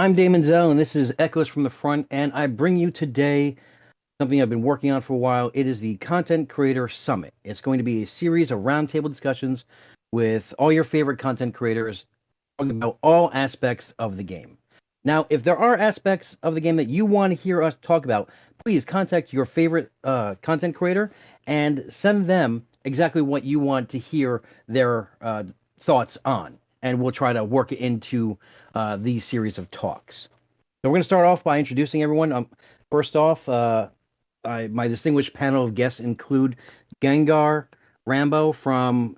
I'm Daemonxel, and this is Echoes from the Front, and I bring you today something I've been working on for a while. It is the Content Creator Summit. It's going to be a series of roundtable discussions with all your favorite content creators talking about all aspects of the game. Now, if there are aspects of the game that you want to hear us talk about, please contact your favorite content creator and send them exactly what you want to hear their thoughts on, and we'll try to work it into these series of talks. So we're going to start off by introducing everyone. First off, my distinguished panel of guests include Gengar, Rambo from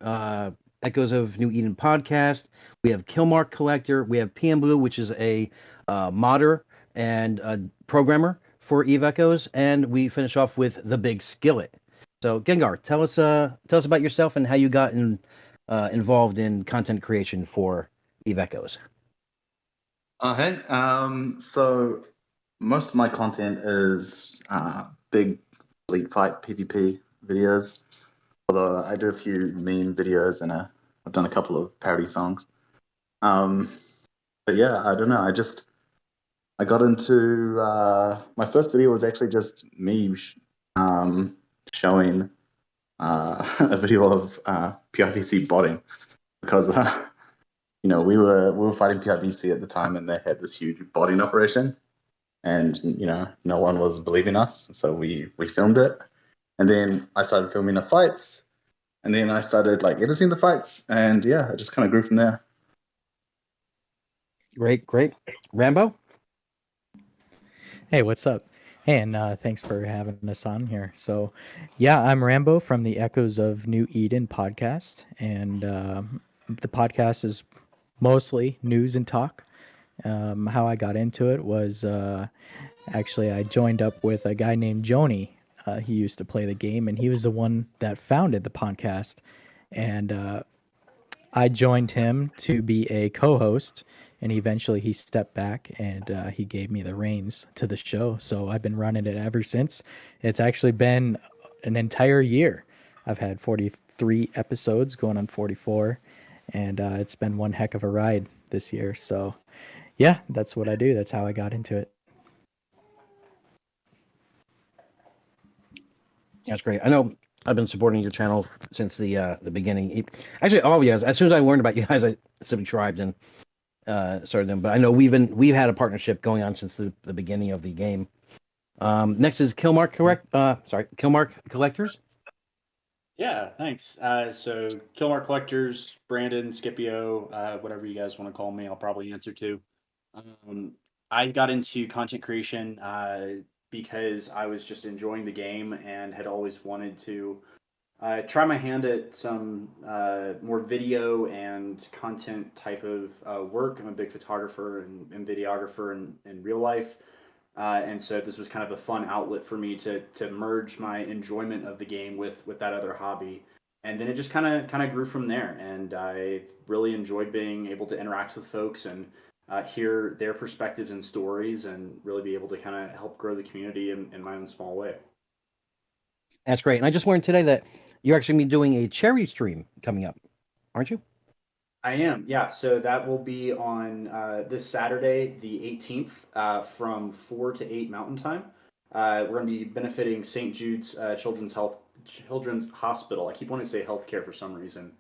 Echoes of New Eden podcast. We have Killmark Collector. We have PMBlue, which is a modder and a programmer for Eve Echoes, and we finish off with the Big Skillet. So Gengar, tell us about yourself and how you got involved in content creation for Eve Echoes. Hey, so most of my content is big elite fight PvP videos. Although I do a few meme videos and I've done a couple of parody songs. But yeah, I don't know. I got into my first video was actually just me showing a video of PIVC botting because we were fighting PIVC at the time and they had this huge botting operation, and no one was believing us, so we filmed it, and then I started filming the fights, and then I started editing the fights, and yeah, it just kind of grew from there. Great. Rambo? Hey, what's up? Hey, and thanks for having us on here. So, yeah, I'm Rambo from the Echoes of New Eden podcast, and the podcast is mostly news and talk. How I got into it was actually I joined up with a guy named Joni. He used to play the game, and he was the one that founded the podcast. And I joined him to be a co-host, and eventually he stepped back and he gave me the reins to the show. So I've been running it ever since. It's actually been an entire year. I've had 43 episodes going on 44, and it's been one heck of a ride this year. So yeah, that's what I do. That's how I got into it. That's great. I know I've been supporting your channel since the beginning. Actually, all of you guys. As soon as I learned about you guys, I subscribed and started them. But I know we've had a partnership going on since the beginning of the game. Next is Killmark Collectors. Yeah, thanks. So Killmark Collectors, Brandon, Scipio, whatever you guys want to call me, I'll probably answer to. I got into content creation because I was just enjoying the game and had always wanted to try my hand at some more video and content type of work. I'm a big photographer and videographer in real life. And so this was kind of a fun outlet for me to merge my enjoyment of the game with that other hobby. And then it just kind of grew from there. And I really enjoyed being able to interact with folks and hear their perspectives and stories, and really be able to kind of help grow the community in my own small way. That's great. And I just learned today that you're actually going to be doing a cherry stream coming up, aren't you? I am, yeah. So that will be on this Saturday, the 18th, from 4 to 8 Mountain Time. We're going to be benefiting St. Jude's Children's Hospital. I keep wanting to say healthcare for some reason,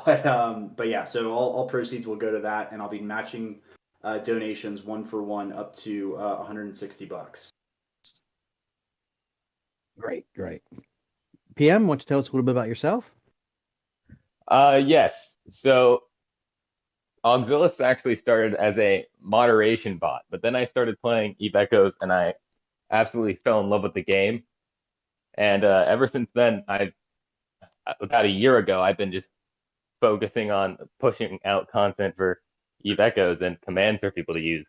but yeah. So all proceeds will go to that, and I'll be matching donations 1-for-1 up to $160. Great. PM, why don't you tell us a little bit about yourself? Yes. So Auxilius actually started as a moderation bot, but then I started playing Eve Echoes and I absolutely fell in love with the game. And ever since then, about a year ago, I've been just focusing on pushing out content for Eve Echoes and commands for people to use.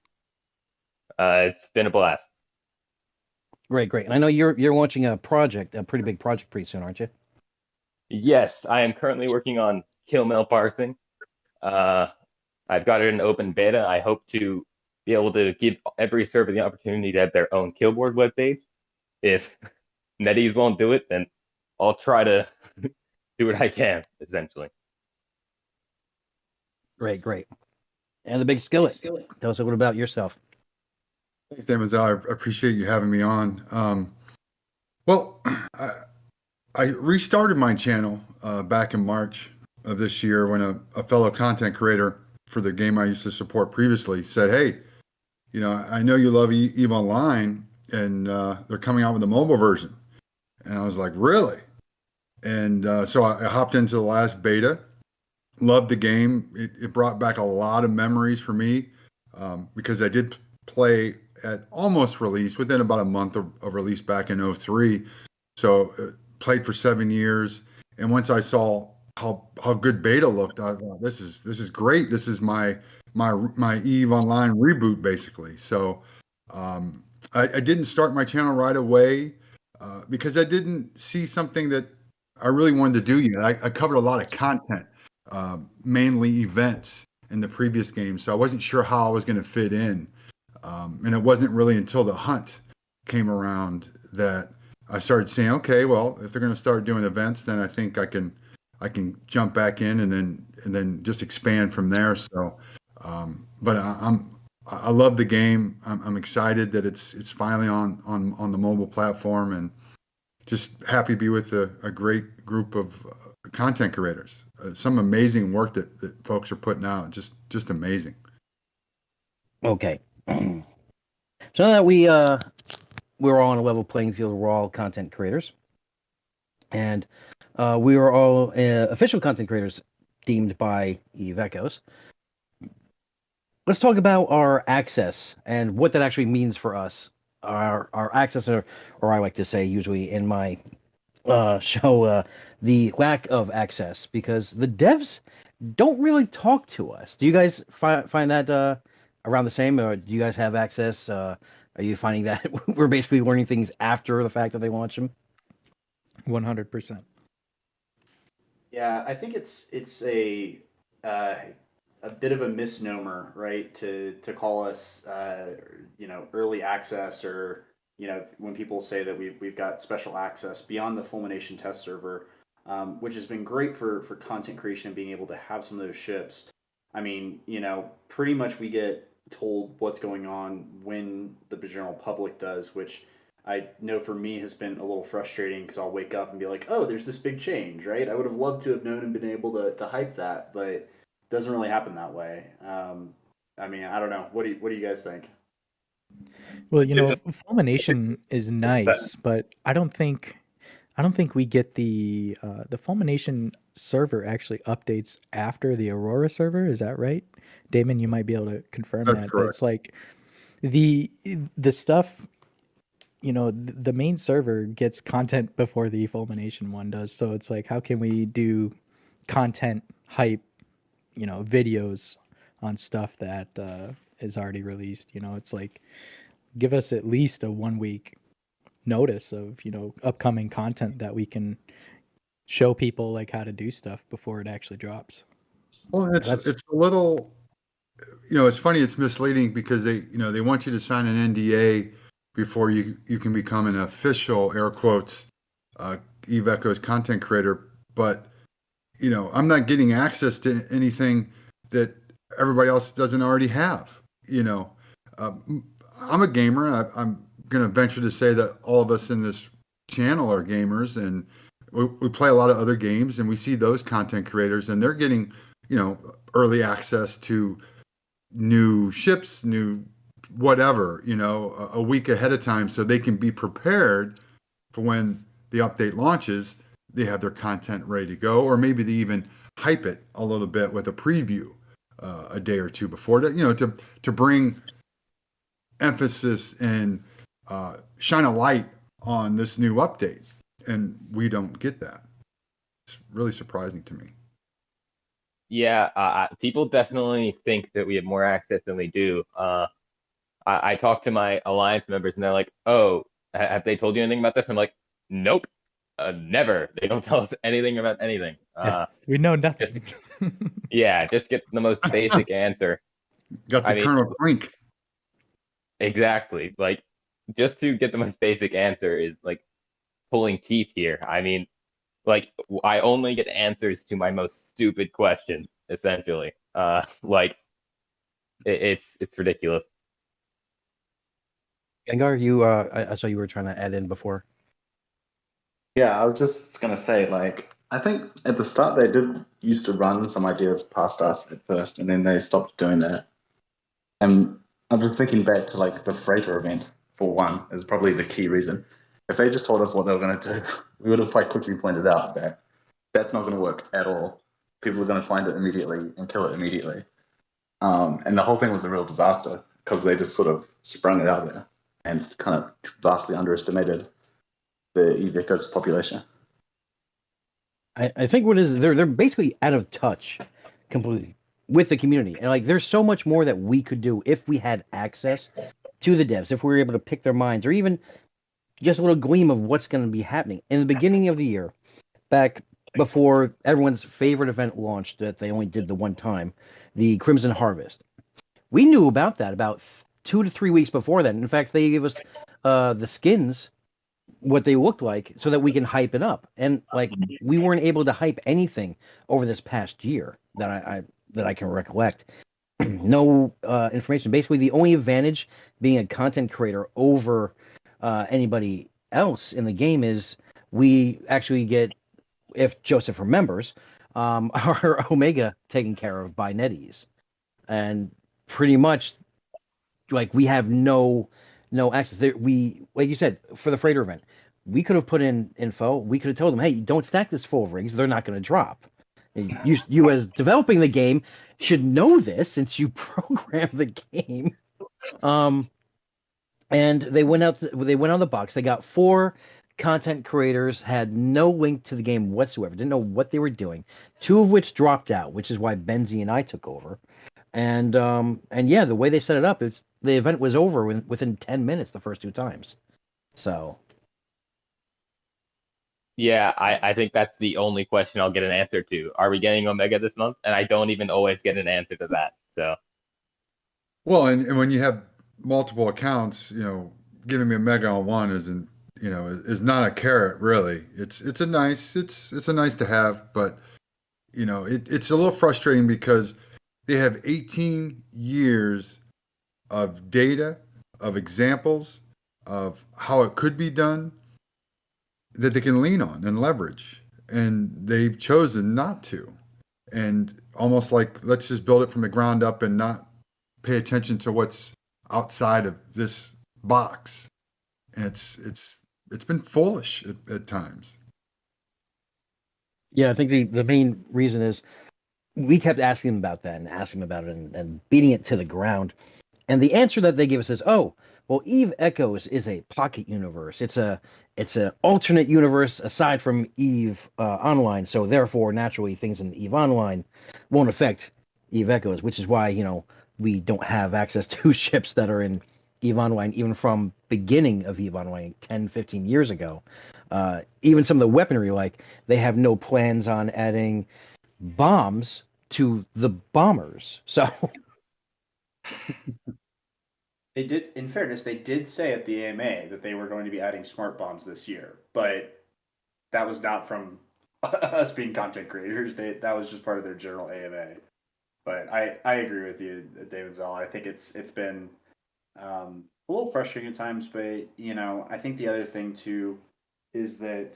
It's been a blast. Great. And I know you're launching a pretty big project pretty soon, aren't you? Yes, I am currently working on kill mail parsing. I've got it in open beta. I hope to be able to give every server the opportunity to have their own killboard webpage. If NetEase won't do it, then I'll try to do what I can, essentially. Great. And the Big Skillet. Tell us a little about yourself. Thanks, Daemonxel. I appreciate you having me on. Well, I restarted my channel back in March of this year when a fellow content creator for the game I used to support previously said, "Hey, I know you love EVE Online, and they're coming out with a mobile version." And I was like, "Really?" And so I hopped into the last beta. Loved the game. It brought back a lot of memories for me because I did play at almost release, within about a month of release back in 2003. So played for 7 years. And once I saw how good beta looked, I thought, this is great. This is my EVE Online reboot, basically. So I didn't start my channel right away because I didn't see something that I really wanted to do yet. I covered a lot of content, mainly events in the previous game, so I wasn't sure how I was going to fit in. And it wasn't really until the hunt came around that I started saying, okay, well, if they're going to start doing events, then I think I can jump back in and then just expand from there. So, but I love the game. I'm excited that it's finally on the mobile platform, and just happy to be with a great group of content creators. Some amazing work that folks are putting out. Just amazing. Okay. So now that we're all on a level playing field, we're all content creators, and we are all official content creators deemed by Eve Echoes. Let's talk about our access and what that actually means for us. Our access, or I like to say usually in my show, the lack of access, because the devs don't really talk to us. Do you guys find that around the same, or do you guys have access? Are you finding that we're basically learning things after the fact that they launch them? 100%. Yeah, I think it's a bit of a misnomer, right? To call us, early access, or when people say that we've got special access beyond the Fulmination test server, which has been great for content creation and being able to have some of those ships. I mean, pretty much we get told what's going on when the general public does, which I know for me has been a little frustrating because I'll wake up and be like, oh, there's this big change, right? I would have loved to have known and been able to hype that, but it doesn't really happen that way. I mean, I don't know. What do you guys think? Well, Fulmination is nice, but I don't think we get the Fulmination server actually updates after the Aurora server. Is that right? Damon, you might be able to confirm That's that. correct. But it's like the stuff, the main server gets content before the Fulmination one does. So it's like, how can we do content hype, videos on stuff that is already released? It's like, give us at least a 1 week notice of upcoming content that we can show people like how to do stuff before it actually drops. Well, it's a little, it's funny. It's misleading because they want you to sign an NDA before you can become an official, air quotes, Eve Echoes content creator. But I'm not getting access to anything that everybody else doesn't already have. I'm a gamer. I'm going to venture to say that all of us in this channel are gamers, and we play a lot of other games, and we see those content creators, and they're getting, early access to new ships, new whatever, a week ahead of time, so they can be prepared for when the update launches. They have their content ready to go, or maybe they even hype it a little bit with a preview a day or two before, to bring emphasis and shine a light on this new update. And we don't get that. It's really surprising to me. Yeah, people definitely think that we have more access than we do. I talk to my alliance members, and they're like, "Oh, have they told you anything about this?" I'm like, "Nope, never. They don't tell us anything about anything. We know nothing." Just get the most basic answer. Got the Colonel Brink. Exactly. Like, just to get the most basic answer is like pulling teeth here. I mean, like, I only get answers to my most stupid questions, essentially. Like, it's ridiculous. Gengar, you I saw you were trying to add in before. Yeah, I was just gonna say, like, I think at the start they did used to run some ideas past us at first, and then they stopped doing that. And I'm just thinking back to like the freighter event for one is probably the key reason. If they just told us what they were gonna do, we would have quite quickly pointed out that that's not gonna work at all. People are gonna find it immediately and kill it immediately. And the whole thing was a real disaster because they just sort of sprung it out there and kind of vastly underestimated the Eveco's population. I think what is they're basically out of touch completely with the community, and like there's so much more that we could do if we had access to the devs, if we were able to pick their minds, or even just a little gleam of what's going to be happening in the beginning of the year, back before everyone's favorite event launched that they only did the one time, the Crimson Harvest. We knew about that about 2 to 3 weeks before that. In fact, they gave us the skins, what they looked like, so that we can hype it up. And like we weren't able to hype anything over this past year that I can recollect. No information. Basically, the only advantage being a content creator over anybody else in the game is we actually get, if Joseph remembers, our Omega taken care of by NetEase, and pretty much like we have no access. We, like you said, for the freighter event, we could have put in info. We could have told them, hey, don't stack this full of rigs. They're not going to drop. You as developing the game should know this since you programmed the game. And they went out. They went on the box. They got 4 content creators, had no link to the game whatsoever. Didn't know what they were doing. 2 of which dropped out, which is why Benzie and I took over. And yeah, the way they set it up is the event was over within 10 minutes the first 2 times. So Yeah, I think that's the only question I'll get an answer to. Are we getting Omega this month? And I don't even always get an answer to that. So Well, and when you have multiple accounts, giving me a mega on one isn't, is not a carrot really. It's a nice to have, but it's a little frustrating because they have 18 years of data, of examples of how it could be done that they can lean on and leverage, and they've chosen not to. And almost like, let's just build it from the ground up and not pay attention to what's outside of this box. And it's been foolish at times. yeah, I think the main reason is we kept asking them about that and asking them about it and beating it to the ground. And the answer that they give us is, oh, well, Eve Echoes is a pocket universe. It's a alternate universe aside from Eve Online. So therefore, naturally, things in Eve Online won't affect Eve Echoes, which is why we don't have access to ships that are in Eve Online, even from beginning of Eve Online 10, 15 years ago. Even some of the weaponry, like they have no plans on adding bombs to the bombers. So They did, in fairness, they did say at the AMA that they were going to be adding smart bombs this year, but that was not from us being content creators. That was just part of their general AMA. But I agree with you, Daemonxel. I think it's been a little frustrating at times, but I think the other thing too is that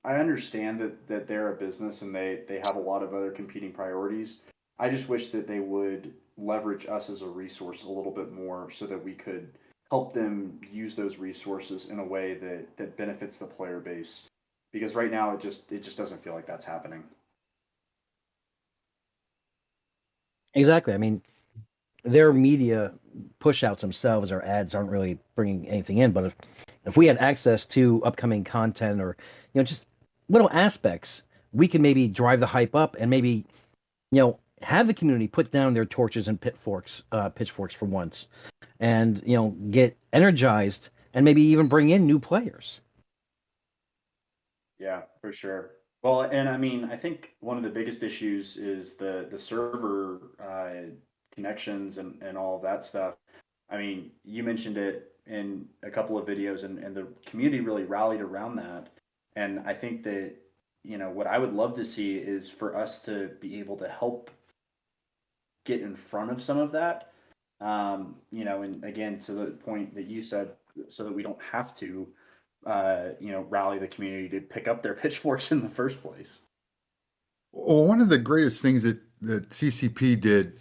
I understand that they're a business and they have a lot of other competing priorities. I just wish that they would leverage us as a resource a little bit more so that we could help them use those resources in a way that benefits the player base. Because right now it just doesn't feel like that's happening. exactly. I mean, their media push outs themselves or ads aren't really bringing anything in. But if we had access to upcoming content or just little aspects, we can maybe drive the hype up and maybe have the community put down their torches and pitchforks for once, and get energized and maybe even bring in new players. Yeah, for sure. Well, and I mean, I think one of the biggest issues is the server connections and all of that stuff. I mean, you mentioned it in a couple of videos, and the community really rallied around that. And I think that what I would love to see is for us to be able to help get in front of some of that. You know, and again, to the point that you said, so that we don't have to, you know, rally the community to pick up their pitchforks in the first place. Well, one of the greatest things that CCP did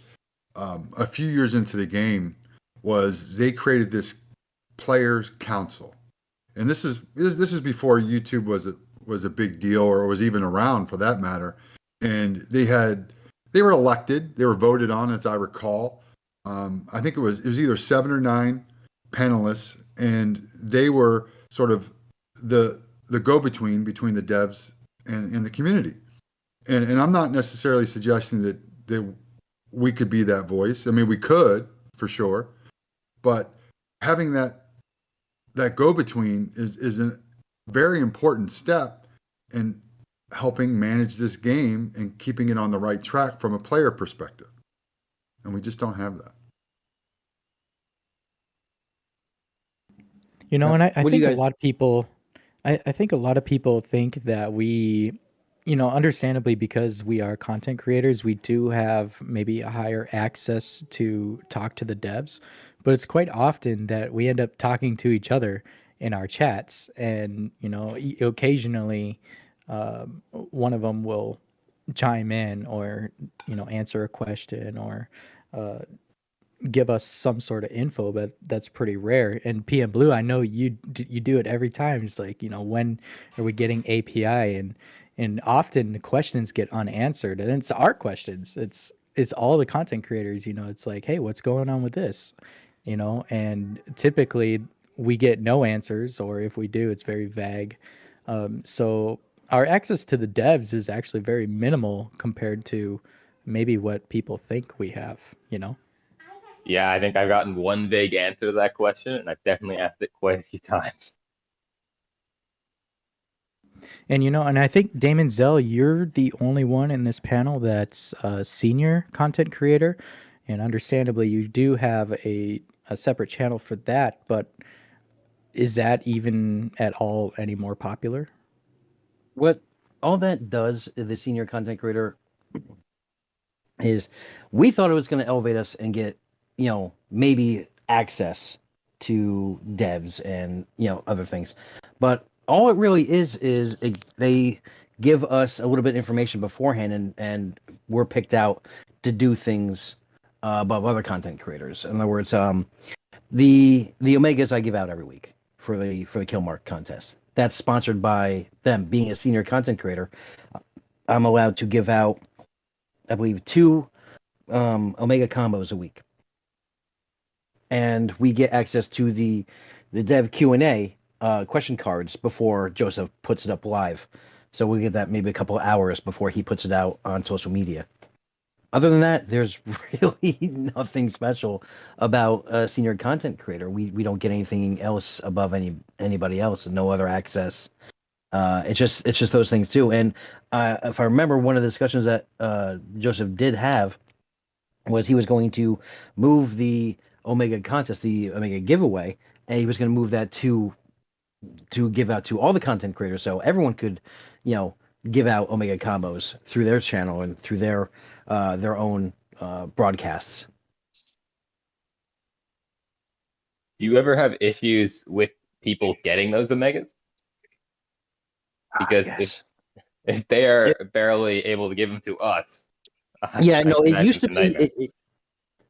a few years into the game was they created this players council, and this is before YouTube was a big deal, or was even around for that matter. And they were elected, they were voted on, as I recall. I think it was either 7 or 9 panelists, and they were sort of the go-between between the devs and the community. And I'm not necessarily suggesting that we could be that voice. I mean, we could for sure, but having that go-between is a very important step in helping manage this game and keeping it on the right track from a player perspective. And we just don't have that. You know, and I What do you think a guys- lot of people, I think a lot of people think that we, you know, understandably, because we are content creators, we do have maybe a higher access to talk to the devs, but it's quite often that we end up talking to each other in our chats, and you know, occasionally, one of them will chime in, or you know, answer a question, or give us some sort of info, but that's pretty rare. And PMBlue, I know you do it every time. It's like, you know, when are we getting API? And often the questions get unanswered, and it's our questions. It's all the content creators. You know, it's like, hey, what's going on with this? You know, and typically we get no answers, or if we do, it's very vague. So our access to the devs is actually very minimal compared to maybe what people think we have. You know. Yeah, I think I've gotten one vague answer to that question, and I've definitely asked it quite a few times. And you know, and I think Daemonxel, you're the only one in this panel that's a senior content creator, and understandably, you do have a separate channel for that. But is that even at all any more popular? What all that does, the senior content creator, is we thought it was going to elevate us and get, you know, maybe access to devs and, you know, other things. But all it really is they give us a little bit of information beforehand, and we're picked out to do things above other content creators. In other words, the Omegas I give out every week for the Killmark contest. That's sponsored by them. Being a senior content creator, I'm allowed to give out, I believe, 2 Omega combos a week, and we get access to the dev Q&A question cards before Joseph puts it up live. So we get that maybe a couple of hours before he puts it out on social media. Other than that, there's really nothing special about a senior content creator. We don't get anything else above anybody else, and no other access. It's just those things too. And if I remember, one of the discussions that Joseph did have was he was going to move the Omega contest, the Omega giveaway, and he was going to move that to give out to all the content creators, so everyone could, you know, give out Omega combos through their channel and through their own broadcasts. Do you ever have issues with people getting those Omegas? Because Yes. if they are barely able to give them to us, Yeah, I no, can it imagine used to it's a nightmare. be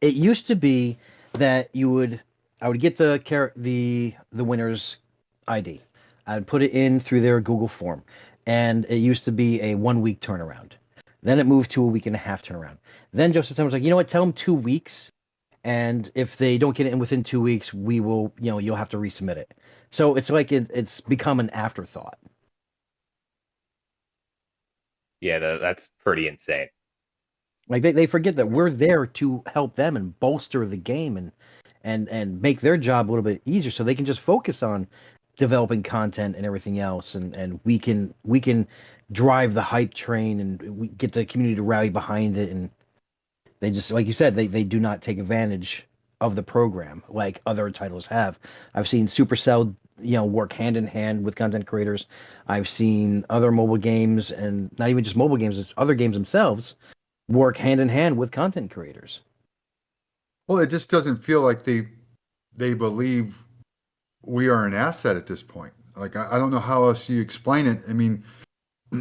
it used to be that I would get the winner's ID. I would put it in through their Google form, and it used to be a 1-week turnaround. Then it moved to a week and a half turnaround. Then Joseph Tim was like, you know what? Tell them 2 weeks, and if they don't get it in within 2 weeks, we will, you know, you'll have to resubmit it. So it's like it's become an afterthought. Yeah, that's pretty insane. Like they forget that we're there to help them and bolster the game and make their job a little bit easier, so they can just focus on developing content and everything else, and we can drive the hype train, and we get the community to rally behind it. And they just, like you said, they do not take advantage of the program like other titles have. I've seen Supercell, you know, work hand in hand with content creators. I've seen other mobile games, and not even just mobile games, it's other games themselves, work hand in hand with content creators. Well, it just doesn't feel like they believe we are an asset at this point. Like I don't know how else you explain it. I mean,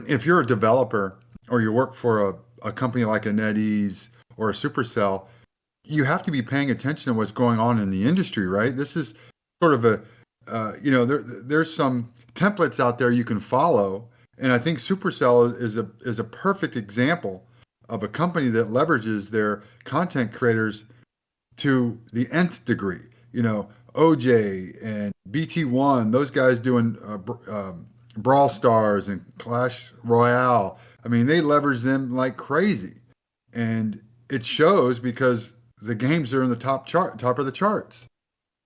if you're a developer or you work for a company like a NetEase or a Supercell, you have to be paying attention to what's going on in the industry, right? This is sort of there's some templates out there you can follow, and I think Supercell is a perfect example of a company that leverages their content creators to the nth degree. OJ and BT1, those guys doing Brawl Stars and Clash Royale. I mean, they leverage them like crazy, and it shows because the games are in the top of the charts.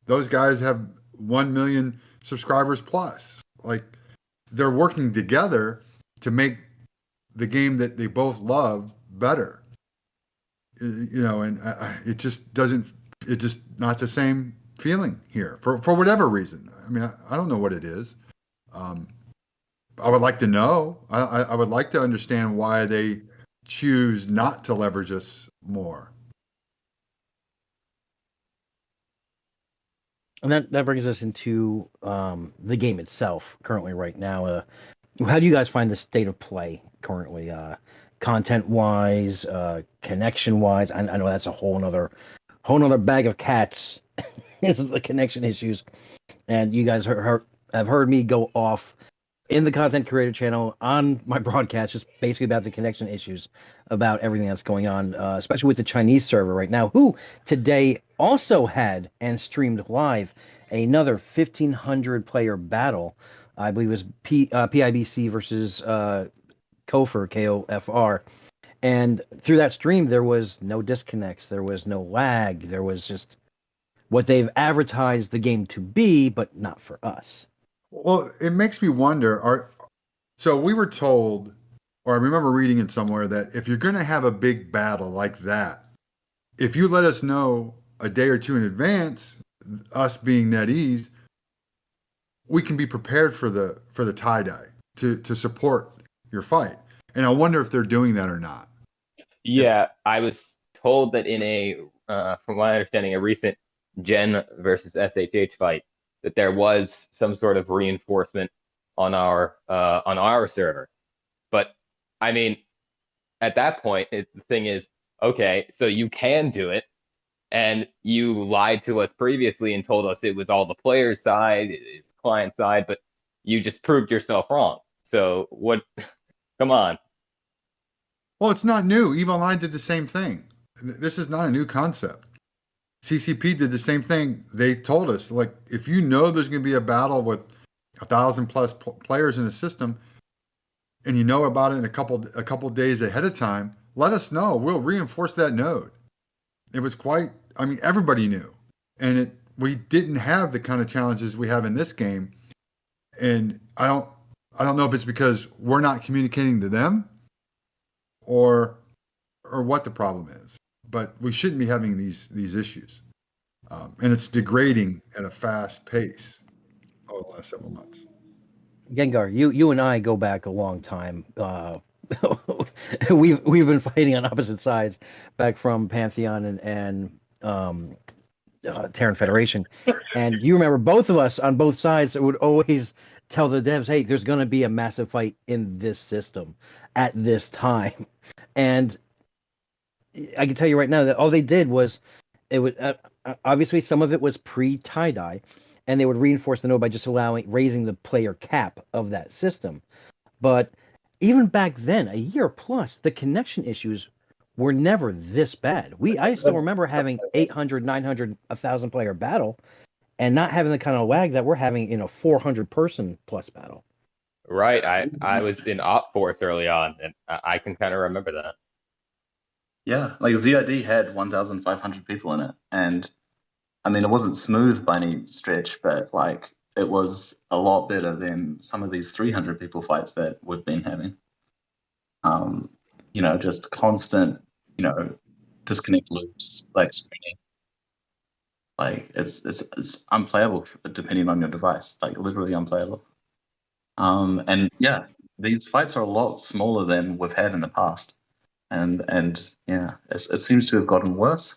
Those guys have 1 million subscribers plus. Like they're working together to make the game that they both love better. And it just doesn't. It's just not the same feeling here for whatever reason. I mean, I don't know what it is. I would like to know. I would like to understand why they choose not to leverage us more. And that brings us into the game itself currently right now. How do you guys find the state of play currently? Content-wise, connection-wise? I know that's a whole nother bag of cats. Is the connection issues. And you guys have heard me go off in the content creator channel on my broadcast, just basically about the connection issues, about everything that's going on, especially with the Chinese server right now, who today also had and streamed live another 1,500 player battle. I believe it was PIBC versus Kofr, KOFR. And through that stream, there was no disconnects, there was no lag, there was just what they've advertised the game to be, but not for us. Well, it makes me wonder. So we were told, or I remember reading it somewhere, that if you're going to have a big battle like that, if you let us know a day or two in advance, us being NetEase, we can be prepared for the tie-dye to support your fight. And I wonder if they're doing that or not. Yeah, I was told that in from my understanding, a recent Gen versus SHH fight, that there was some sort of reinforcement on our server. But I mean, at that point, the thing is, okay, so you can do it, and you lied to us previously and told us it was all the player's side, it's client side, but you just proved yourself wrong. So what? Come on. Well, it's not new. EVE Online did the same thing. This is not a new concept. CCP did the same thing. They told us, like, if you know there's going to be a battle with 1,000 plus players in the system, and you know about it in a couple days ahead of time, let us know. We'll reinforce that node. It was everybody knew, and we didn't have the kind of challenges we have in this game. And I don't know if it's because we're not communicating to them, or what the problem is. But we shouldn't be having these issues, and it's degrading at a fast pace over the last several months. Gengar, you and I go back a long time. We've been fighting on opposite sides, back from Pantheon and Terran Federation, and you remember both of us on both sides would always tell the devs, "Hey, there's going to be a massive fight in this system at this time," and I can tell you right now that all they did was, it would obviously some of it was pre-tie-dye, and they would reinforce the node by just raising the player cap of that system. But even back then, a year plus, the connection issues were never this bad. I still remember having 800, 900, 1,000 player battle, and not having the kind of lag that we're having in a 400 person plus battle. Right. I was in Op Force early on, and I can kind of remember that. Yeah, like ZID had 1,500 people in it, and I mean, it wasn't smooth by any stretch, but like it was a lot better than some of these 300 people fights that we've been having. Just constant, disconnect loops, like screening. Like it's unplayable depending on your device, like literally unplayable. And yeah, these fights are a lot smaller than we've had in the past, and yeah, it seems to have gotten worse.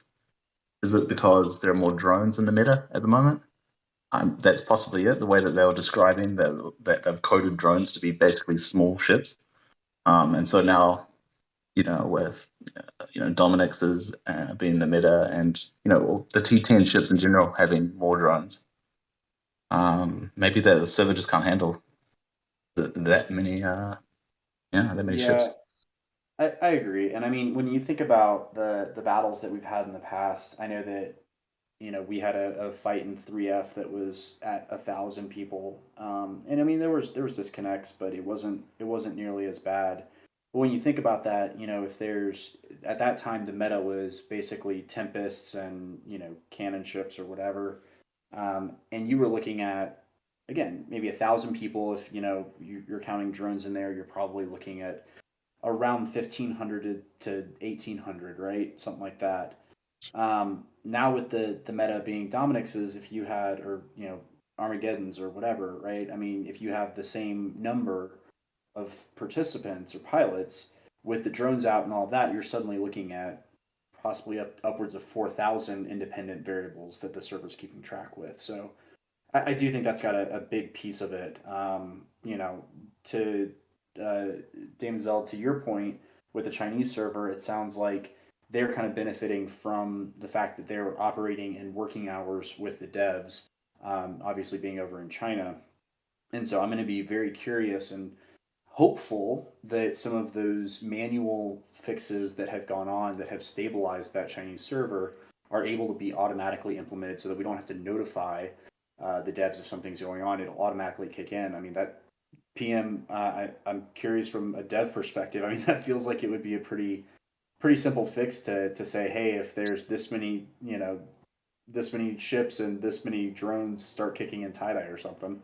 Is it because there are more drones in the meta at the moment? That's possibly it. The way that they were describing that they've coded drones to be basically small ships, and so now, with Daemonx's being the meta, and the T10 ships in general having more drones, maybe the server just can't handle that many ships. I agree. And I mean, when you think about the battles that we've had in the past, I know that we had a fight in 3F that was at 1,000 people, and I mean there was disconnects, but it wasn't nearly as bad. But when you think about that, if there's at that time the meta was basically tempests and cannon ships or whatever, and you were looking at again maybe 1,000 people. If you're counting drones in there, you're probably looking at around 1,500 to 1,800, right? Something like that. Now with the meta being Dominic's, if you had, or Armageddon's or whatever, right? I mean, if you have the same number of participants or pilots with the drones out and all that, you're suddenly looking at possibly upwards of 4,000 independent variables that the server's keeping track with. So I do think that's got a big piece of it. To Daemonxel, to your point with the Chinese server, it sounds like they're kind of benefiting from the fact that they're operating in working hours with the devs, obviously being over in China. And so I'm going to be very curious and hopeful that some of those manual fixes that have gone on that have stabilized that Chinese server are able to be automatically implemented so that we don't have to notify the devs if something's going on. It'll automatically kick in. I mean, that PM, I'm curious from a dev perspective. I mean, that feels like it would be a pretty simple fix to say, hey, if there's this many ships and this many drones, start kicking in tie-dye or something.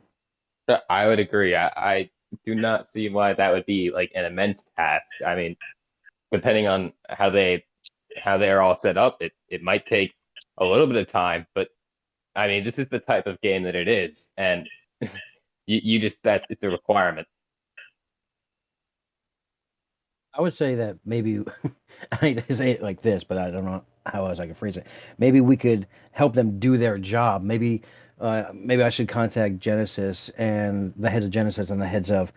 I would agree. I do not see why that would be like an immense task. I mean, depending on how they're all set up, it might take a little bit of time, but I mean, this is the type of game that it is, and you just that it's a requirement. I would say that maybe I hate to say it like this, but I don't know how else I can phrase it. Maybe we could help them do their job. Maybe I should contact Genesis and the heads of Genesis and the heads of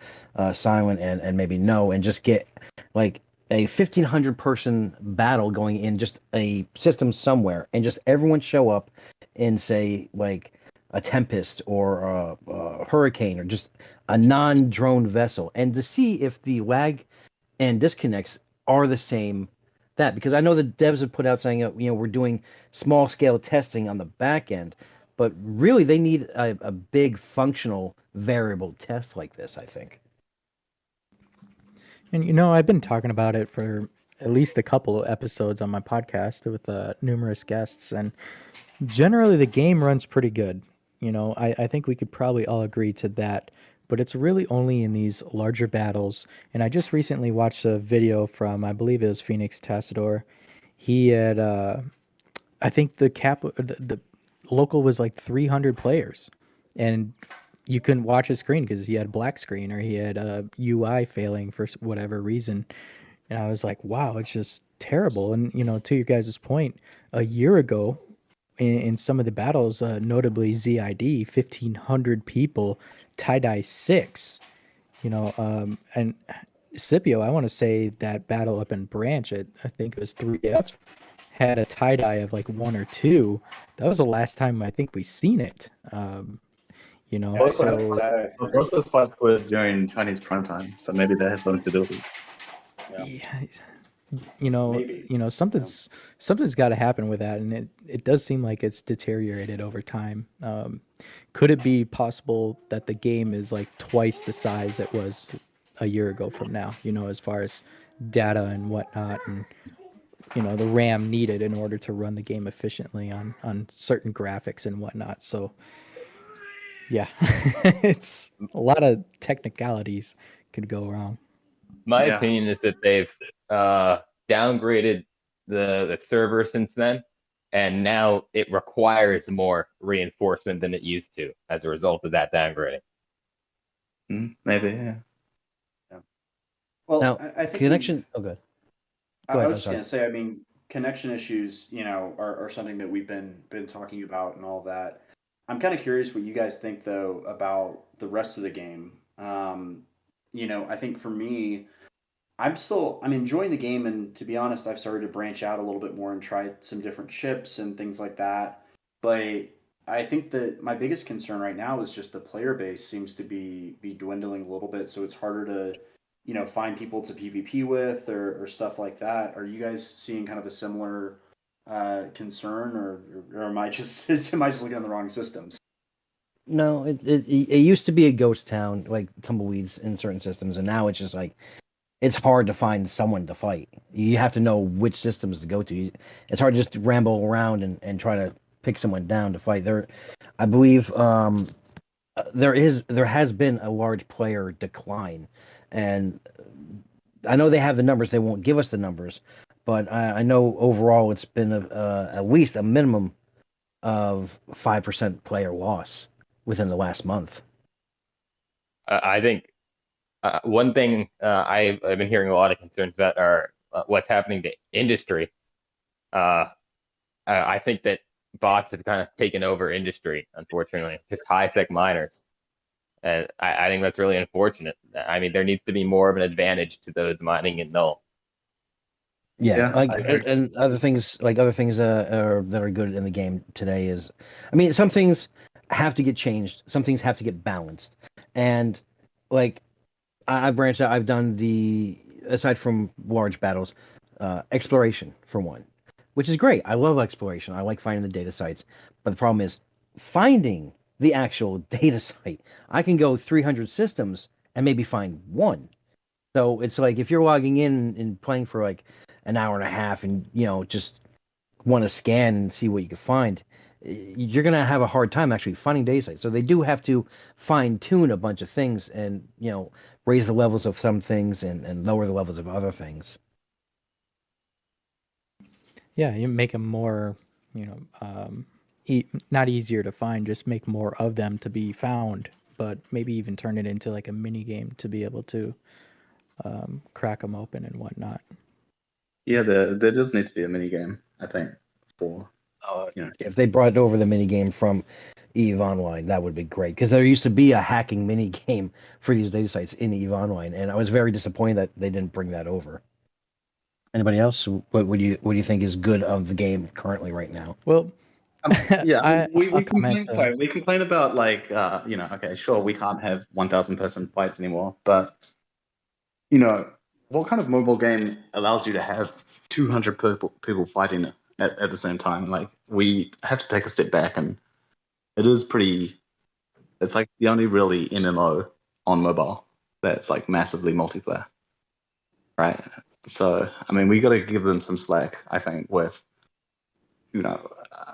Silent and maybe No, and just get like a 1,500 person battle going in just a system somewhere, and just everyone show up and say like a Tempest or a Hurricane or just a non-drone vessel, and to see if the lag and disconnects are the same. That because I know the devs have put out saying we're doing small scale testing on the back end, but really they need a big functional variable test like this, I think. And I've been talking about it for at least a couple of episodes on my podcast with numerous guests, and generally the game runs pretty good. I think we could probably all agree to that, but it's really only in these larger battles. And I just recently watched a video from, I believe it was Phoenix Tassador. He had, I think the local was like 300 players, and you couldn't watch his screen because he had black screen or he had UI failing for whatever reason. And I was like, wow, it's just terrible. And, to your guys' point, a year ago, in some of the battles, notably ZID, 1,500 people, tie-dye 6, and Scipio, I want to say that battle up in Branch, I think it was 3F, had a tie-dye of like 1 or 2. That was the last time I think we seen it. Most of those fights were during Chinese prime time, so maybe that has something to do with it. Yeah. Maybe. Something's got to happen with that, and it does seem like it's deteriorated over time. Could it be possible that the game is like twice the size it was a year ago from now? As far as data and whatnot, and the RAM needed in order to run the game efficiently on certain graphics and whatnot. So, yeah, it's a lot of technicalities could go wrong. My opinion is that they've downgraded the server since then, and now it requires more reinforcement than it used to as a result of that downgrading. Maybe, yeah. Well, Now, I think connection. Oh, good. I was just going to say, I mean, connection issues, are something that we've been talking about and all that. I'm kind of curious what you guys think though about the rest of the game. I think for me, I'm enjoying the game, and to be honest, I've started to branch out a little bit more and try some different ships and things like that. But I think that my biggest concern right now is just the player base seems to be dwindling a little bit, so it's harder to find people to PvP with or stuff like that. Are you guys seeing kind of a similar concern, or am I just am I just looking at the wrong systems? No, it used to be a ghost town, like tumbleweeds in certain systems, and now it's just like it's hard to find someone to fight. You have to know which systems to go to. It's hard to just ramble around and try to pick someone down to fight. I believe there has been a large player decline, and I know they have the numbers. They won't give us the numbers, but I know overall it's been at least a minimum of 5% player loss within the last month. I think one thing I've been hearing a lot of concerns about are what's happening to industry. I think that bots have kind of taken over industry, unfortunately, just high sec miners. And I think that's really unfortunate. I mean, there needs to be more of an advantage to those mining in null. Yeah, I agree. and other things that are good in the game today is, I mean, some things have to get changed, some things have to get balanced, and like I branched out. I've done aside from large battles, exploration for one, which is great. I love exploration. I like finding the data sites, but the problem is finding the actual data site. I can go 300 systems and maybe find one. So it's like if you're logging in and playing for like an hour and a half and just want to scan and see what you can find, you're gonna have a hard time actually finding data sites. So they do have to fine tune a bunch of things and raise the levels of some things and lower the levels of other things. Yeah, you make them more, not easier to find, just make more of them to be found, but maybe even turn it into like a mini game to be able to crack them open and whatnot. Yeah, there does need to be a mini game, I think, for If they brought over the mini game from EVE Online, that would be great, because there used to be a hacking mini game for these data sites in EVE Online, and I was very disappointed that they didn't bring that over. Anybody else? What do you think is good of the game currently right now? Well, yeah, we I'll comment, complain. Sorry, we complain about like okay, sure, we can't have 1,000 person fights anymore, but what kind of mobile game allows you to have 200 people fighting at the same time? Like, we have to take a step back, and it is pretty. It's like the only really MMO on mobile that's like massively multiplayer, right? So, I mean, we got to give them some slack, I think, with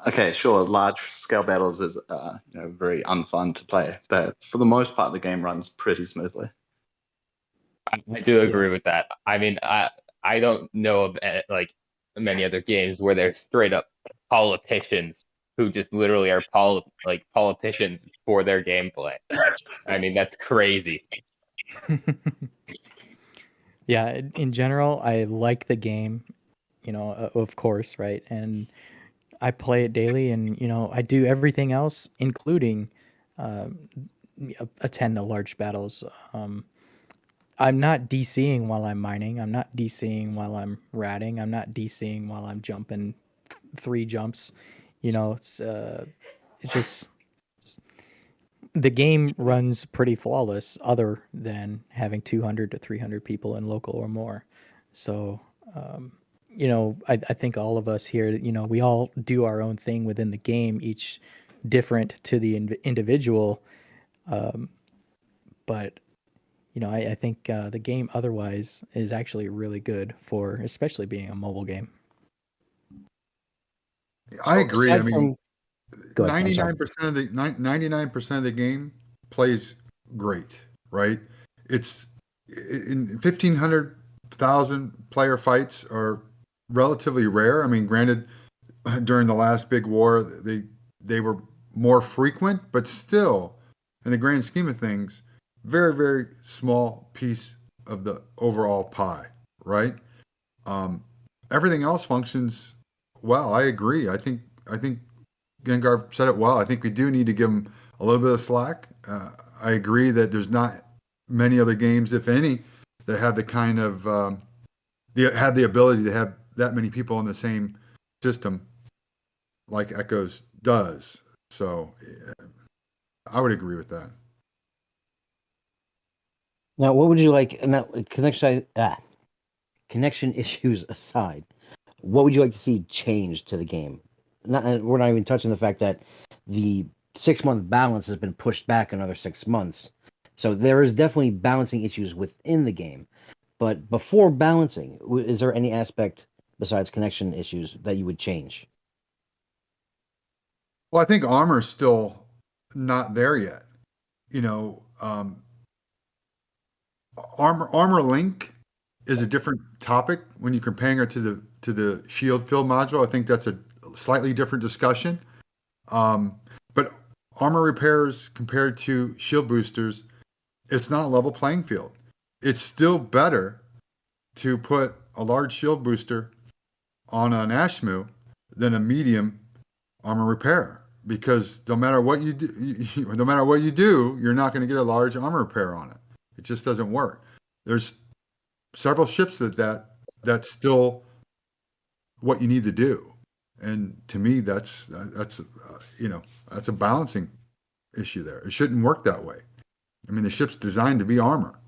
okay, sure, large scale battles is very unfun to play, but for the most part, the game runs pretty smoothly. I do agree with that. I mean, I don't know of like many other games where there's straight up politicians who just literally are politicians for their gameplay. I mean, that's crazy. Yeah, in general, I like the game, of course, right? And I play it daily, and I do everything else, including attend the large battles. I'm not DCing while I'm mining. I'm not DCing while I'm ratting. I'm not DCing while I'm jumping 3 jumps. It's just the game runs pretty flawless, other than having 200 to 300 people in local or more. So, I think all of us here, we all do our own thing within the game, each different to the individual. But I think the game otherwise is actually really good for, especially being a mobile game. I agree. I mean, Go ahead, 99% of the game plays great, right? It's in 1,500,000 player fights are relatively rare. I mean, granted, during the last big war, they were more frequent, but still, in the grand scheme of things, very, very small piece of the overall pie, right? everything else functions well. I agree. I think Gengar said it well. I think we do need to give him a little bit of slack. I agree that there's not many other games, if any, that have the kind of have the ability to have that many people in the same system like Echoes does. So I would agree with that. Now, what would you like? And that connection issues aside, what would you like to see changed to the game? We're not even touching the fact that the 6-month balance has been pushed back another 6 months. So there is definitely balancing issues within the game. But before balancing, is there any aspect besides connection issues that you would change? Well, I think armor's still not there yet. You know, armor link is a different topic when you're comparing it to the shield field module. I think that's a slightly different discussion. But armor repairs compared to shield boosters, it's not a level playing field. It's still better to put a large shield booster on an Ahsheeved than a medium armor repair, because no matter what you do, you're not going to get a large armor repair on it. It just doesn't work. There's several ships that's still what you need to do, and to me, that's a balancing issue there. It shouldn't work that way. I mean, the ship's designed to be armor.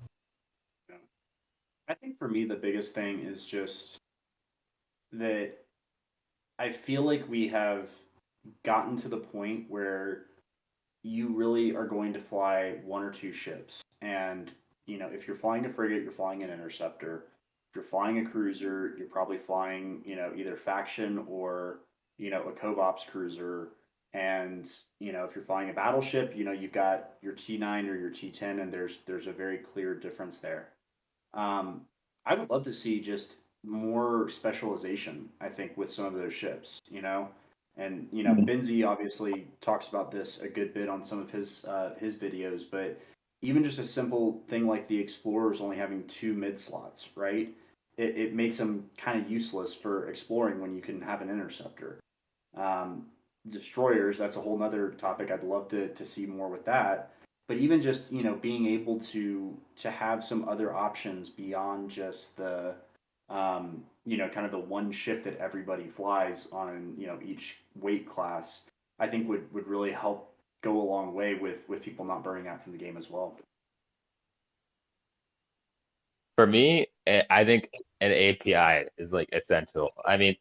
I think for me, the biggest thing is just that I feel like we have gotten to the point where you really are going to fly one or two ships. And, if you're flying a frigate, you're flying an interceptor. If you're flying a cruiser, you're probably flying, either faction or, a Covops cruiser. And, if you're flying a battleship, you've got your T9 or your T10, and there's a very clear difference there. Um, I would love to see just more specialization, I think, with some of those ships, And Benzie obviously talks about this a good bit on some of his videos, but even just a simple thing like the explorers only having 2 mid slots, right? It makes them kind of useless for exploring when you can have an interceptor. Um, Destroyers, that's a whole nother topic. I'd love to see more with that. But even just being able to have some other options beyond just the kind of the one ship that everybody flies on, each weight class, I think would really help go a long way with people not burning out from the game as well. For me, I think an API is like essential. I mean,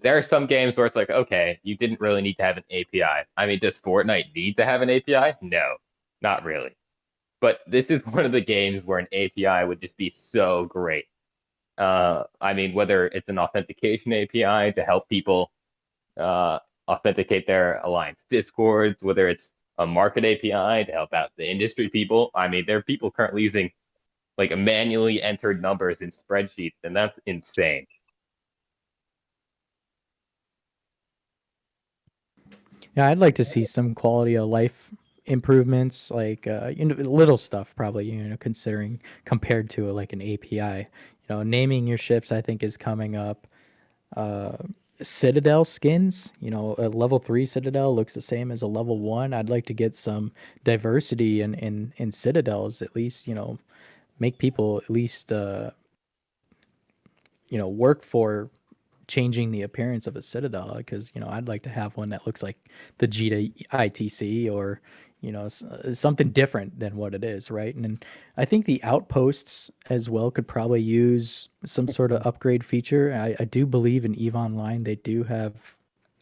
there are some games where it's like, okay, you didn't really need to have an API. I mean, does Fortnite need to have an API? No, not really. But this is one of the games where an API would just be so great. I mean, whether it's an authentication API to help people authenticate their alliance discords, whether it's a market API to help out the industry people. I mean, there are people currently using like manually entered numbers in spreadsheets, and that's insane. Yeah, I'd like to see some quality of life improvements, like little stuff, probably, considering compared to like an API. Naming your ships, I think, is coming up. Uh, Citadel skins, a level 3 Citadel looks the same as a level 1. I'd like to get some diversity in Citadels, at least, make people at least work for changing the appearance of a Citadel, because I'd like to have one that looks like the GITC, or something different than what it is, right? And I think the outposts as well could probably use some sort of upgrade feature. I do believe in EVE Online they do have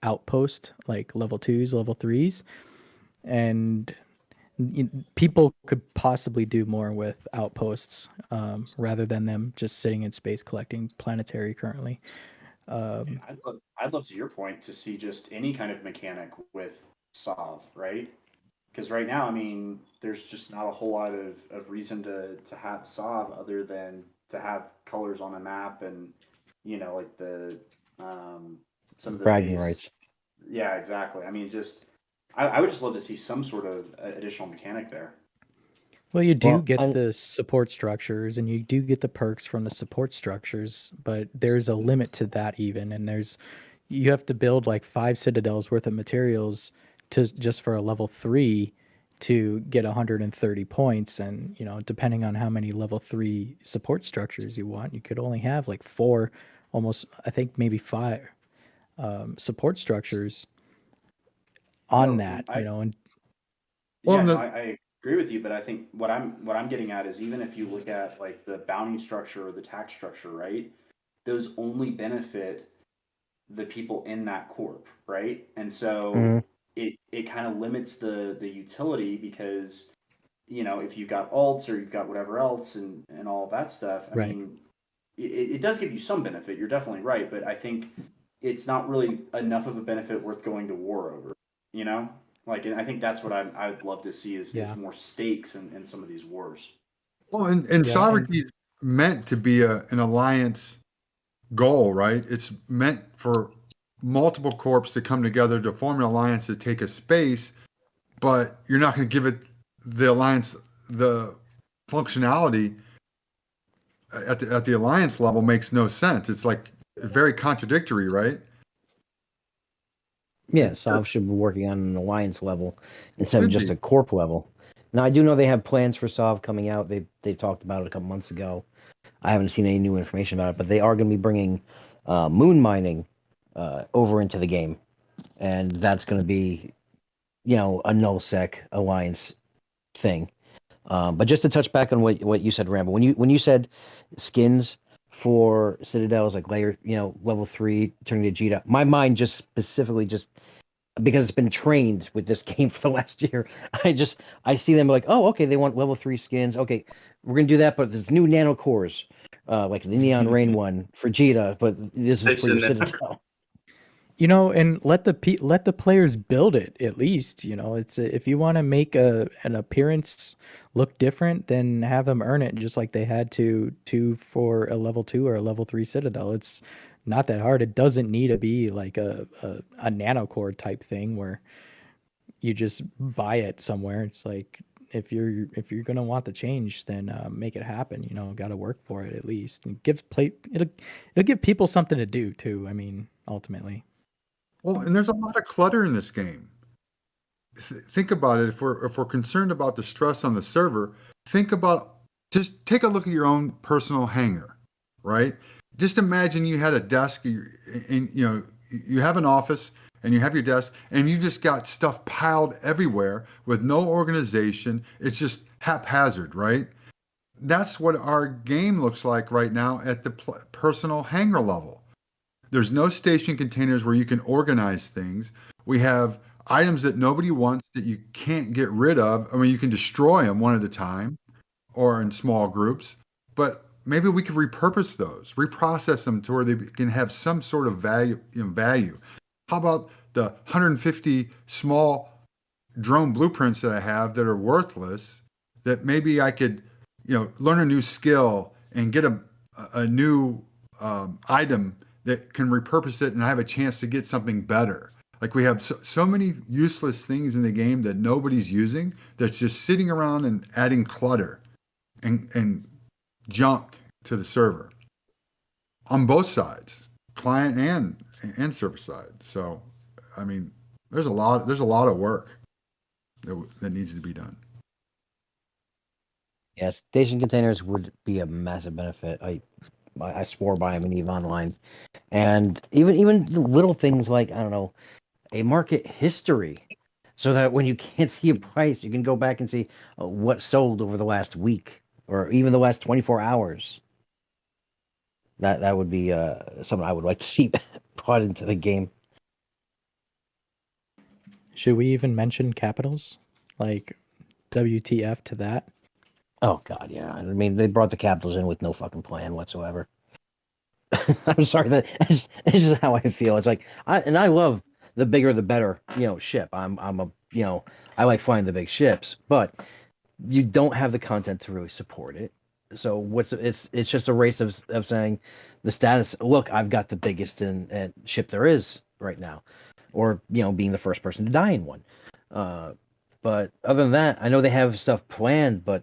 outpost, like level 2s, level 3s, and people could possibly do more with outposts, rather than them just sitting in space collecting planetary currently. I'd love, to your point, to see just any kind of mechanic with Sov, right? Because right now, I mean, there's just not a whole lot of reason to have Sov other than to have colors on a map and, like some of the Bragging base. rights. Yeah, exactly. I mean, I would just love to see some sort of additional mechanic there. Well, you do Well, get the support structures and you do get the perks from the support structures, but there's a limit to that even. And you have to build like 5 citadels worth of materials just for a level 3 to get 130 points. And, depending on how many level 3 support structures you want, you could only have like 4, almost, I think maybe 5 support structures on No, that, I and Well, yeah, no, the, I agree with you, but I think what I'm getting at is even if you look at like the bounty structure or the tax structure, right? Those only benefit the people in that corp, right? And so Mhm. it kind of limits the utility because if you've got alts or you've got whatever else and all of that stuff, I right. mean, it does give you some benefit. You're definitely right, but I think it's not really enough of a benefit worth going to war over. You know, like, and I think that's what I would love to see is Yeah. more stakes in some of these wars. well, and Yeah. And sovereignty is meant to be an alliance goal, right? It's meant for multiple corps to come together to form an alliance to take a space, but you're not going to give it the alliance the functionality at the alliance level makes no sense. It's like very contradictory, right? Yeah, It Sov should be working on an alliance level instead of should just be. a corp level. Now I do know they have plans for Sov coming out. They talked about it a couple months ago. I haven't seen any new information about it, but they are going to be bringing moon mining over into the game, and that's going to be a nullsec alliance thing. But just to touch back on what you said, Rambo, when you said skins for Citadels like level 3 turning to Jita, my mind just specifically just because it's been trained with this game for the last year. I see them like, oh, okay, they want level 3 skins. Okay, we're gonna do that, but there's new nano cores, like the Neon Rain one for Jita, but this is for your Citadel. and let the players build it at least. It's if you want to make an appearance look different, then have them earn it, just like they had to for a level 2 or a level 3 Citadel. It's not that hard. It doesn't need to be like a nano core type thing where you just buy it somewhere. It's like if you're gonna want the change, then make it happen. Got to work for it at least. And it'll give people something to do too. I mean, ultimately. Well, and there's a lot of clutter in this game. Think about it. If we're concerned about the stress on the server, think about just take a look at your own personal hangar, right? Just imagine you had a desk, and you have an office, and you have your desk, and you just got stuff piled everywhere with no organization. It's just haphazard, right? That's what our game looks like right now at the personal hangar level. There's no station containers where you can organize things. We have items that nobody wants that you can't get rid of. I mean, you can destroy them one at a time or in small groups, but maybe we could repurpose those, reprocess them to where they can have some sort of value. How about the 150 small drone blueprints that I have that are worthless that maybe I could, learn a new skill and get a new item that can repurpose it and I have a chance to get something better. Like we have so many useless things in the game that nobody's using that's just sitting around and adding clutter and junk to the server on both sides, client and server side. So, I mean, there's a lot of work that needs to be done. Yes, station containers would be a massive benefit. I swore by them in EVE Online, and even the little things like I don't know, a market history, so that when you can't see a price, you can go back and see what sold over the last week or even the last 24 hours. That would be something I would like to see brought into the game. Should we even mention capitals? Like WTF to that? Oh God, yeah. I mean, they brought the Capitals in with no fucking plan whatsoever. I'm sorry, that's just how I feel. It's like I love the bigger the better, ship. I'm a I like flying the big ships, but you don't have the content to really support it. So it's just a race of saying the status. Look, I've got the biggest ship there is right now, or being the first person to die in one. But other than that, I know they have stuff planned, but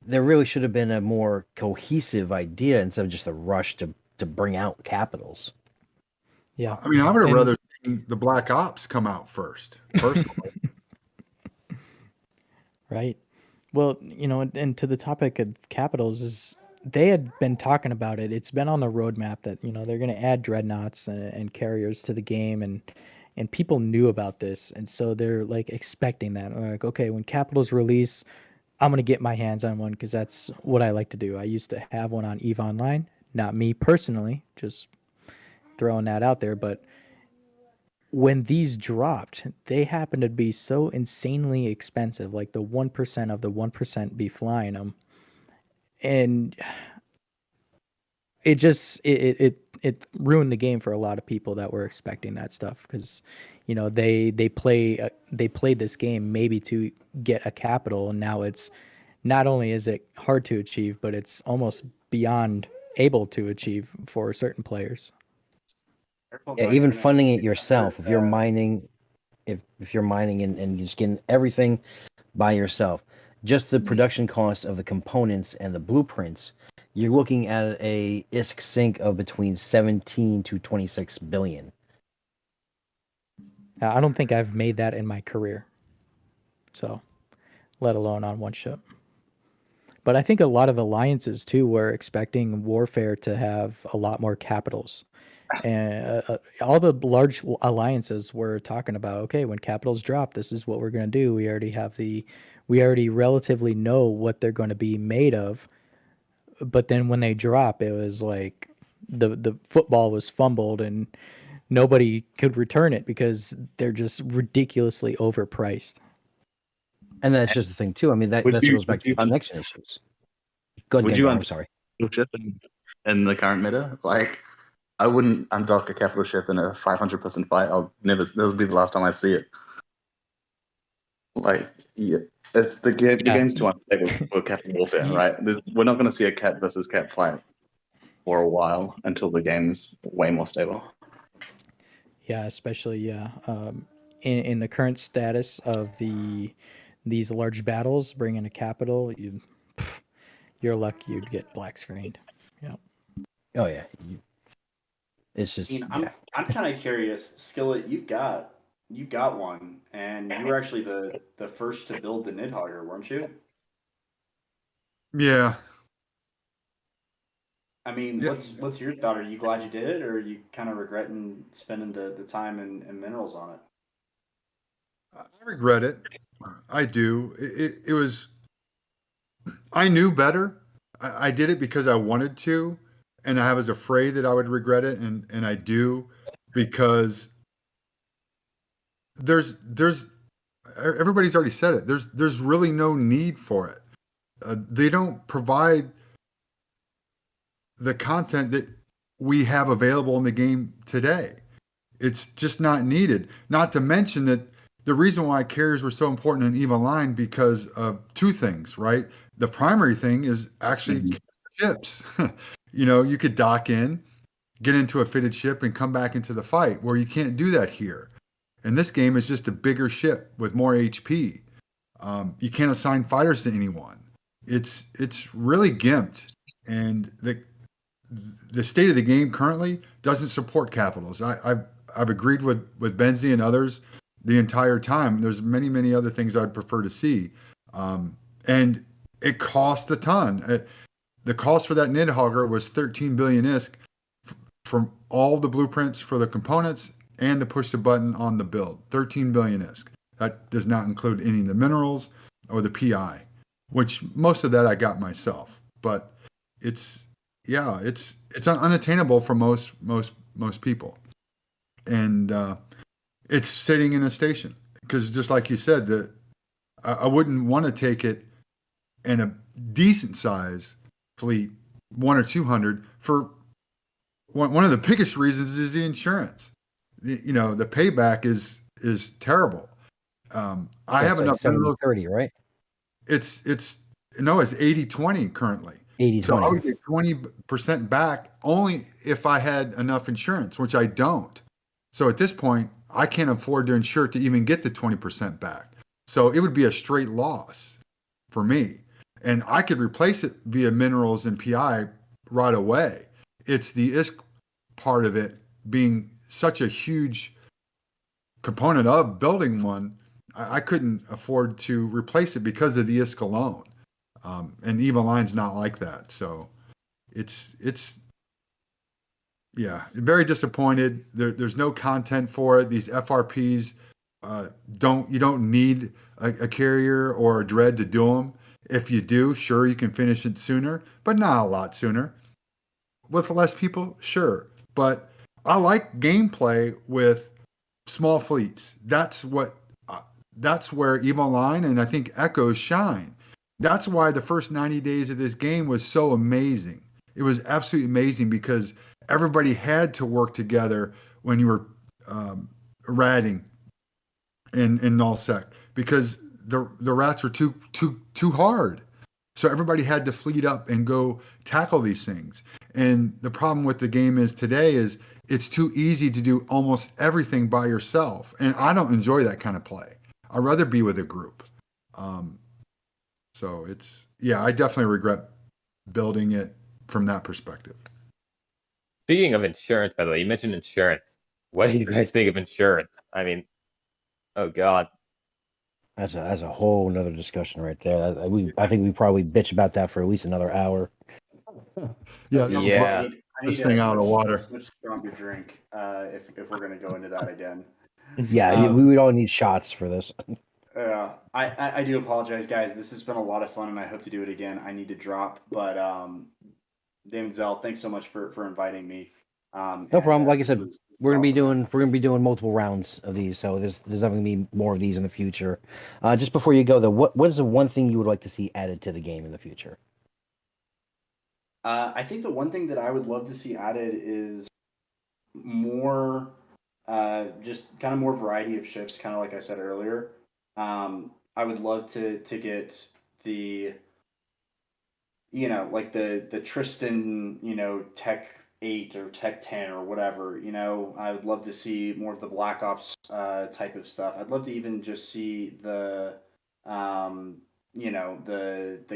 there really should have been a more cohesive idea instead of just a rush to bring out capitals. Yeah. I mean, I would have And- rather seen the Black Ops come out first, personally. Right. Well, and to the topic of capitals is they had been talking about it. It's been on the roadmap that, they're going to add dreadnoughts and carriers to the game, and people knew about this. And so they're like expecting that. Like, okay, when capitals release, I'm going to get my hands on one because that's what I like to do. I used to have one on EVE Online, not me personally, just throwing that out there, but when these dropped, they happened to be so insanely expensive, like the 1% of the 1% be flying them. And it just it ruined the game for a lot of people that were expecting that stuff because they played this game maybe to get a capital, and now it's not only is it hard to achieve, but it's almost beyond able to achieve for certain players. Yeah, even funding it yourself. If you're mining, if you're mining and just getting everything by yourself, just the production costs of the components and the blueprints, you're looking at a ISK sink of between 17 to 26 billion. I don't think I've made that in my career, so let alone on one ship. But I think a lot of alliances too were expecting Warfare to have a lot more capitals. And all the large alliances were talking about, okay, when capitals drop, this is what we're going to do. We already relatively know what they're going to be made of. But then when they drop, it was like the football was fumbled and nobody could return it because they're just ridiculously overpriced. And that's just the thing too. I mean, that goes back to connection issues. Go ahead, Gengar, I'm sorry. Ship in the current meta, like I wouldn't undock a capital ship in a 500-person fight. That'll be the last time I see it. Like, yeah, it's the game's too unstable for capital warfare, right? We're not going to see a cat versus cat fight for a while until the game's way more stable. Yeah, especially in the current status of these large battles, bringing a capital, you're lucky you'd get black screened. Yeah. Oh yeah. It's just. I'm kind of curious, Skillet. You've got one, and you were actually the first to build the Nidhogger, weren't you? Yeah. I mean, Yeah. what's your thought? Are you glad you did it, or are you kind of regretting spending the time and minerals on it? I regret it. I do. It was. I knew better. I did it because I wanted to, and I was afraid that I would regret it, and I do, because there's everybody's already said it. There's really no need for it. They don't provide the content that we have available in the game today. It's just not needed. Not to mention that the reason why carriers were so important in EVE Online because of two things, right? The primary thing is actually ships. You could dock in, get into a fitted ship, and come back into the fight, where you can't do that here. And this game is just a bigger ship with more HP. You can't assign fighters to anyone. It's really gimped, and the state of the game currently doesn't support capitals. I've agreed with Benzie and others the entire time. There's many other things I'd prefer to see, and it cost a ton. The cost for that Nidhogger was 13 billion ISK from all the blueprints for the components and the push the button on the build. 13 billion ISK. That does not include any of the minerals or the PI, which most of that I got myself. But it's unattainable for most people, and it's sitting in a station because, just like you said, I wouldn't want to take it in a decent size fleet, 100 or 200, for one of the biggest reasons is the insurance. The payback is terrible. I have enough 70-30, right? It's 80-20 currently. 80-20. So I would get 20% back only if I had enough insurance, which I don't. So at this point, I can't afford to insure to even get the 20% back. So it would be a straight loss for me. and I could replace it via minerals and PI right away. It's the ISK part of it being such a huge component of building one. I couldn't afford to replace it because of the ISK alone. And EVE Online's not like that. So it's yeah, very disappointed. There's no content for it. These FRPs you don't need a carrier or a dread to do them. If you do, sure, you can finish it sooner, but not a lot sooner. With less people, sure. But I like gameplay with small fleets. That's where EVE Online and I think Echoes shine. That's why the first 90 days of this game was so amazing. It was absolutely amazing because everybody had to work together when you were ratting in nullsec because the rats were too hard. So everybody had to fleet up and go tackle these things. And the problem with the game is today is it's too easy to do almost everything by yourself. And I don't enjoy that kind of play. I'd rather be with a group. So I definitely regret building it from that perspective. Speaking of insurance, by the way, you mentioned insurance. What do you guys think of insurance? I mean, oh God. That's a whole nother discussion right there. I think we probably bitch about that for at least another hour. Yeah, Yeah. I need this thing out of water. Much stronger drink if we're going to go into that again. Yeah, we would all need shots for this. I do apologize, guys. This has been a lot of fun, and I hope to do it again. I need to drop, but Daemonxel, thanks so much for inviting me. No problem. Like I said, we're gonna awesome. be doing multiple rounds of these, so there's definitely gonna be more of these in the future. Just before you go, though, what is the one thing you would like to see added to the game in the future? I think the one thing that I would love to see added is more, just kind of more variety of ships, kind of like I said earlier. I would love to get the, like the Tristan, Tech 8 or Tech 10 or whatever. I would love to see more of the Black Ops type of stuff. I'd love to even just see the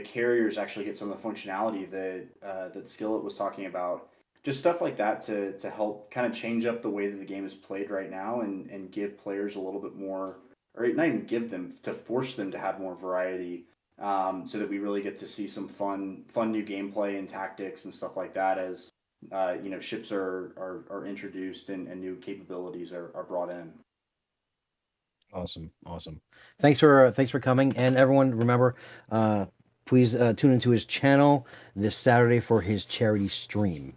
carriers actually get some of the functionality that Skillet was talking about. Just stuff like that to help kind of change up the way that the game is played right now and give players a little bit more, or not even give them, to force them to have more variety, so that we really get to see some fun new gameplay and tactics and stuff like that as ships are introduced and new capabilities are brought in. Awesome. Thanks for coming, and everyone, remember, please tune into his channel this Saturday for his charity stream.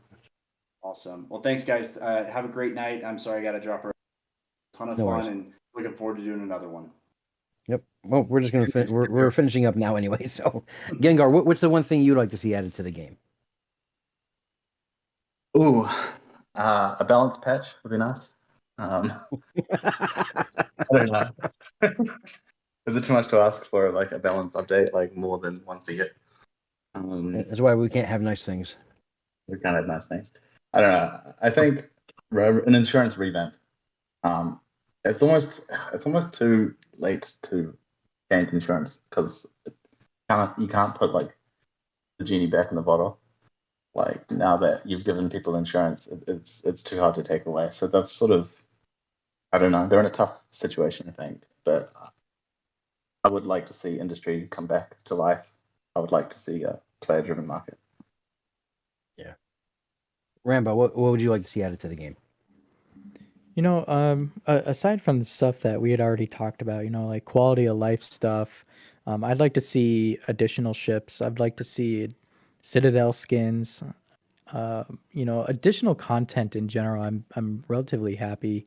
Awesome. Well, thanks, guys. Have a great night. I'm sorry I got to drop her. Ton of fun, and looking forward to doing another one. Yep. Well, we're just gonna we're finishing up now anyway. So, Gengar, what's the one thing you'd like to see added to the game? Ooh, a balance patch would be nice. I don't know. Is it too much to ask for like a balance update, like more than once a year? That's why we can't have nice things. We can't have nice things. I don't know. I think an insurance revamp. It's almost too late to change insurance because you can't put like the genie back in the bottle. Like now that you've given people insurance, it's too hard to take away. So they've sort of, I don't know, they're in a tough situation, I think. But I would like to see industry come back to life. I would like to see a player-driven market. Yeah. Rambo, what would you like to see added to the game? Aside from the stuff that we had already talked about, like quality of life stuff, I'd like to see additional ships. I'd like to see Citadel skins, additional content in general. I'm relatively happy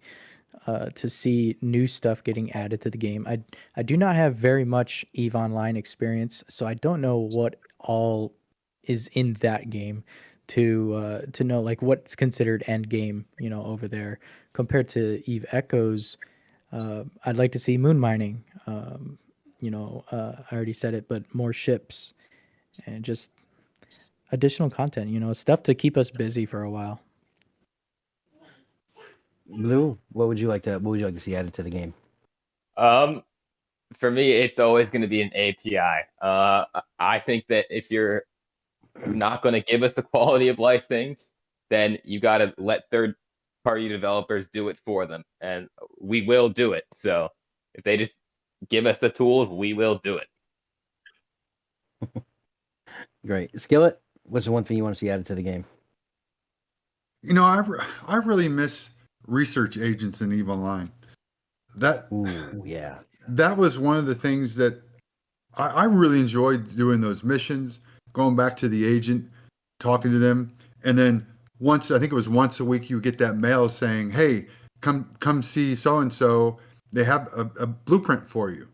to see new stuff getting added to the game. I do not have very much EVE Online experience, so I don't know what all is in that game to know like what's considered end game, over there compared to EVE Echoes. I'd like to see moon mining. I already said it, but more ships and just additional content, stuff to keep us busy for a while. Blue, what would you like to see added to the game? for me, it's always going to be an API. I think that if you're not going to give us the quality of life things, then you got to let third-party developers do it for them, and we will do it. So if they just give us the tools, we will do it. Great. Skillet, what's the one thing you want to see added to the game? You know, I really miss research agents in EVE Online. Ooh, yeah. That was one of the things that I really enjoyed doing those missions, going back to the agent, talking to them, and then I think it was once a week, you get that mail saying, "Hey, come see so and so. They have a blueprint for you,"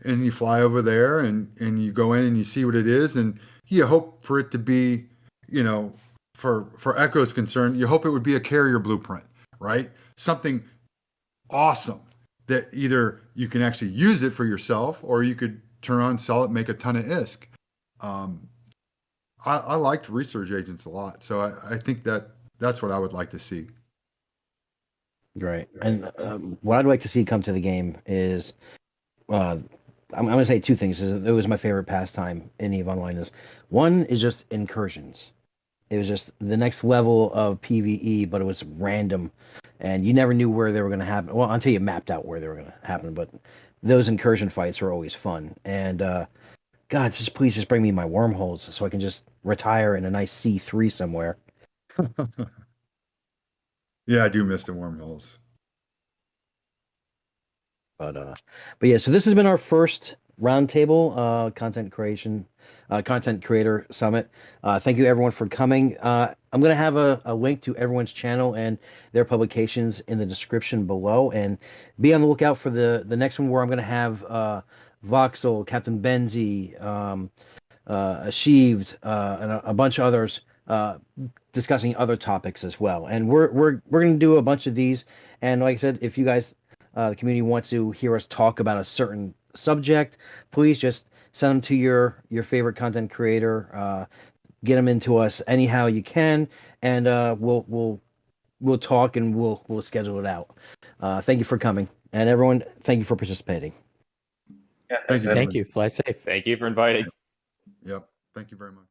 and you fly over there and you go in and you see what it is, and you hope for it to be, you know, for Echo's concerned, you hope it would be a carrier blueprint, right? Something awesome that either you can actually use it for yourself or you could turn on, sell it, make a ton of ISK. I liked research agents a lot, so I think that's what I would like to see. Right. And what I'd like to see come to the game is, I'm going to say two things. It was my favorite pastime in EVE Online. One is just incursions. It was just the next level of PvE, but it was random, and you never knew where they were going to happen. Well, until you mapped out where they were going to happen, but those incursion fights are always fun. And God, please just bring me my wormholes so I can just retire in a nice C3 somewhere. Yeah, I do miss the wormholes. But yeah, so this has been our first roundtable content creator summit. Thank you everyone for coming. I'm going to have a link to everyone's channel and their publications in the description below, and be on the lookout for the next one where I'm going to have Voxel, Captain Benzie, Ahsheeved, and a bunch of others discussing other topics as well. And we're going to do a bunch of these. And like I said, if you guys, the community, wants to hear us talk about a certain subject, please just send them to your favorite content creator. Get them into us anyhow you can, and we'll talk and we'll schedule it out. Thank you for coming, and everyone, thank you for participating. Yeah, Thank you. Thank you. Fly safe. Thank you for inviting. Yep. Thank you very much.